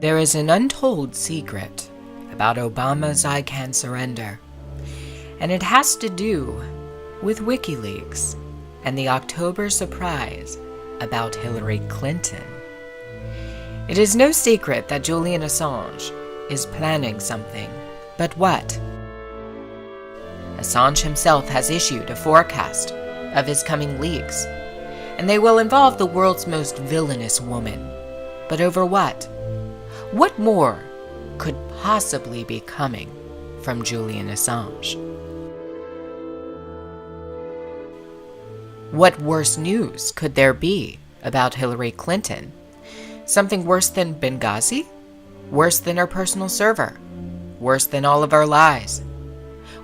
There is an untold secret about Obama's ICANN surrender, and it has to do with WikiLeaks and the October surprise about Hillary Clinton. It is no secret that Julian Assange is planning something, but what? Assange himself has issued a forecast of his coming leaks, and they will involve the world's most villainous woman. But over what? What more could possibly be coming from Julian Assange? What worse news could there be about Hillary Clinton? Something worse than Benghazi? Worse than her personal server? Worse than all of our lies?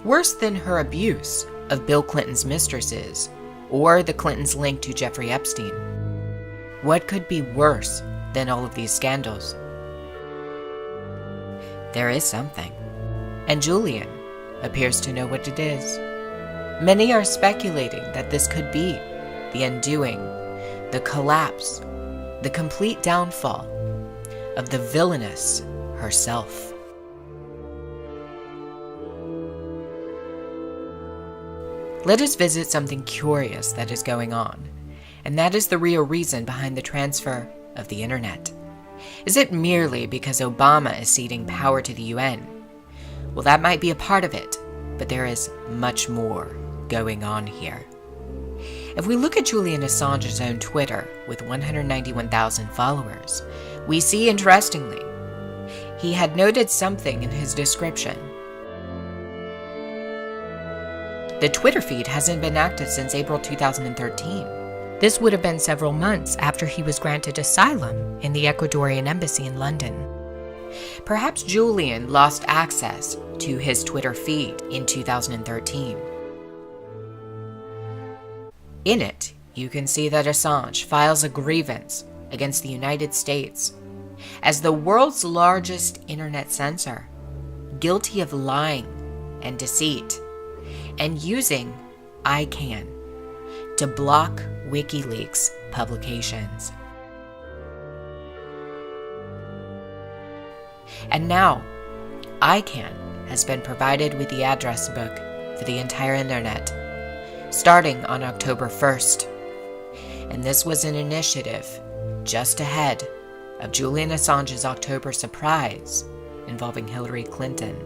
Worse than her abuse of Bill Clinton's mistresses or the Clintons' link to Jeffrey Epstein? What could be worse than all of these scandals? There is something, and Julian appears to know what it is. Many are speculating that this could be the undoing, the collapse, the complete downfall of the villainess herself. Let us visit something curious that is going on, and that is the real reason behind the transfer of the internet. Is it merely because Obama is ceding power to the UN? Well, that might be a part of it, but there is much more going on here. If we look at Julian Assange's own Twitter with 191,000 followers, we see, interestingly, he had noted something in his description. The Twitter feed hasn't been active since April 2013. This would have been several months after he was granted asylum in the Ecuadorian embassy in London. Perhaps Julian lost access to his Twitter feed in 2013. In it, you can see that Assange files a grievance against the United States as the world's largest internet censor, guilty of lying and deceit, and using ICANN to block WikiLeaks publications. And now, ICANN has been provided with the address book for the entire internet, starting on October 1st. And this was an initiative just ahead of Julian Assange's October surprise involving Hillary Clinton.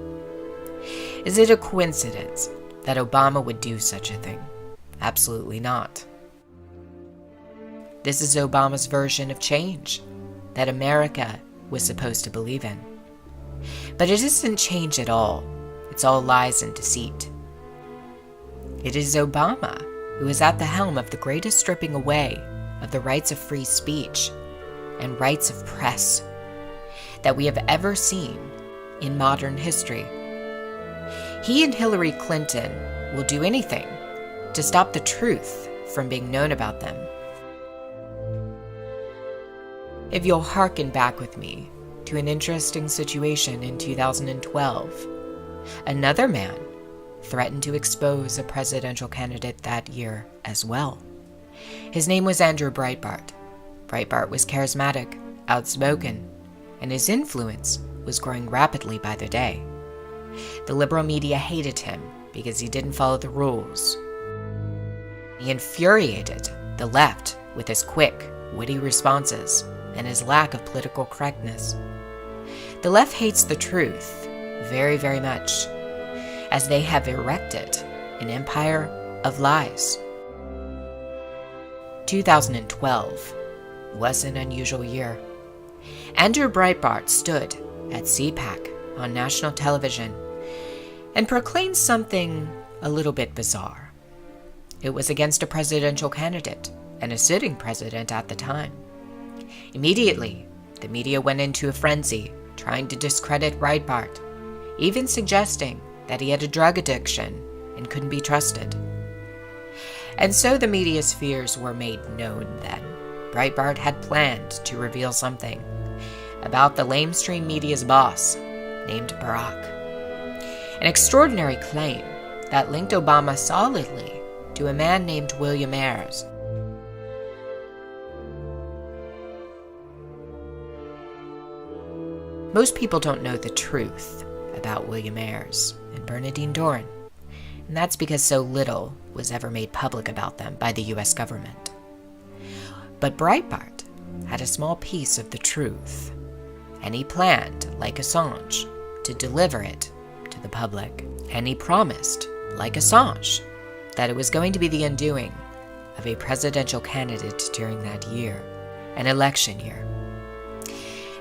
Is it a coincidence that Obama would do such a thing? Absolutely not. This is Obama's version of change that America was supposed to believe in. But it isn't change at all. It's all lies and deceit. It is Obama who is at the helm of the greatest stripping away of the rights of free speech and rights of press that we have ever seen in modern history. He and Hillary Clinton will do anything to stop the truth from being known about them. If you'll hearken back with me to an interesting situation in 2012, another man threatened to expose a presidential candidate that year as well. His name was Andrew Breitbart. Breitbart was charismatic, outspoken, and his influence was growing rapidly by the day. The liberal media hated him because he didn't follow the rules. He infuriated the left with his quick, witty responses and his lack of political correctness. The left hates the truth very, very much, as they have erected an empire of lies. 2012 was an unusual year. Andrew Breitbart stood at CPAC on national television and proclaimed something a little bit bizarre. It was against a presidential candidate and a sitting president at the time. Immediately, the media went into a frenzy, trying to discredit Breitbart, even suggesting that he had a drug addiction and couldn't be trusted. And so the media's fears were made known then. Breitbart had planned to reveal something about the lamestream media's boss named Barack. An extraordinary claim that linked Obama solidly to a man named William Ayers. Most people don't know the truth about William Ayers and Bernardine Dohrn, and that's because so little was ever made public about them by the US government. But Breitbart had a small piece of the truth, and he planned, like Assange, to deliver it to the public. And he promised, like Assange, that it was going to be the undoing of a presidential candidate during that year, an election year.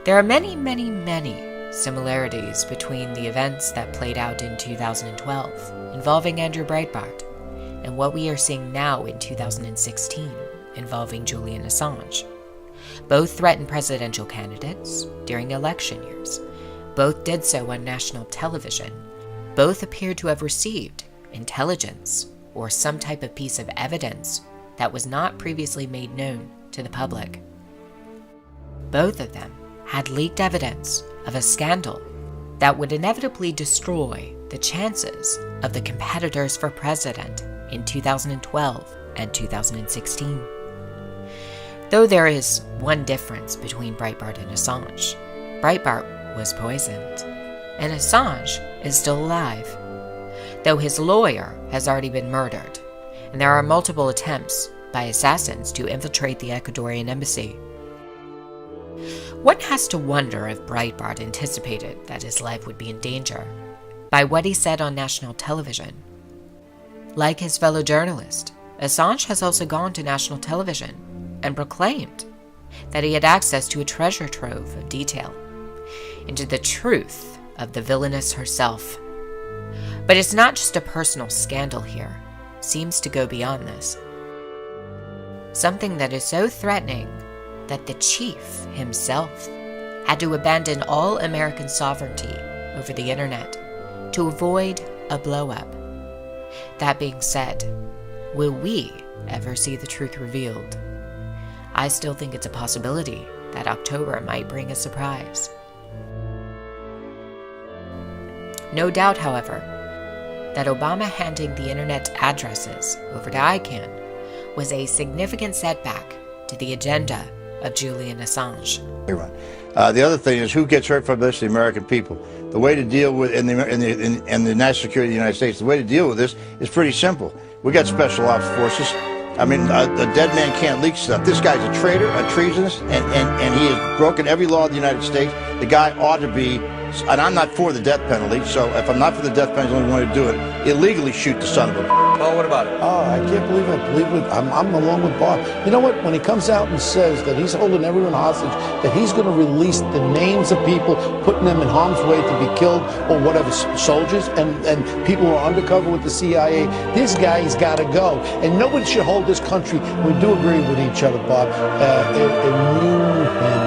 There are many, many, many similarities between the events that played out in 2012 involving Andrew Breitbart and what we are seeing now in 2016 involving Julian Assange. Both threatened presidential candidates during election years. Both did so on national television. Both appeared to have received intelligence or some type of piece of evidence that was not previously made known to the public. Both of them had leaked evidence of a scandal that would inevitably destroy the chances of the competitors for president in 2012 and 2016. Though there is one difference between Breitbart and Assange. Breitbart was poisoned, and Assange is still alive, though his lawyer has already been murdered, and there are multiple attempts by assassins to infiltrate the Ecuadorian embassy. One has to wonder if Breitbart anticipated that his life would be in danger by what he said on national television. Like his fellow journalist, Assange has also gone to national television and proclaimed that he had access to a treasure trove of detail into the truth of the villainess herself. But it's not just a personal scandal here. It seems to go beyond this. Something that is so threatening that the chief himself had to abandon all American sovereignty over the internet to avoid a blow-up. That being said, will we ever see the truth revealed? I still think it's a possibility that October might bring a surprise. No doubt, however, that Obama handing the internet addresses over to ICANN was a significant setback to the agenda of Julian Assange. The other thing is, who gets hurt from this? The American people. The way to deal with in the national security of the United States, the way to deal with this is pretty simple. We got special ops forces. I mean, a dead man can't leak stuff. This guy's a traitor, a treasonous, and he has broken every law of the United States. The guy ought to be, and I'm not for the death penalty, so if I'm not for the death penalty, the only one to do it, illegally shoot the son of a... Oh, what about it? Oh, I can't believe it. I'm along with Bob. You know what? When he comes out and says that he's holding everyone hostage, that he's going to release the names of people, putting them in harm's way to be killed, or whatever, soldiers, and people who are undercover with the CIA, this guy's got to go. And nobody should hold this country. We do agree with each other, Bob. Immune him.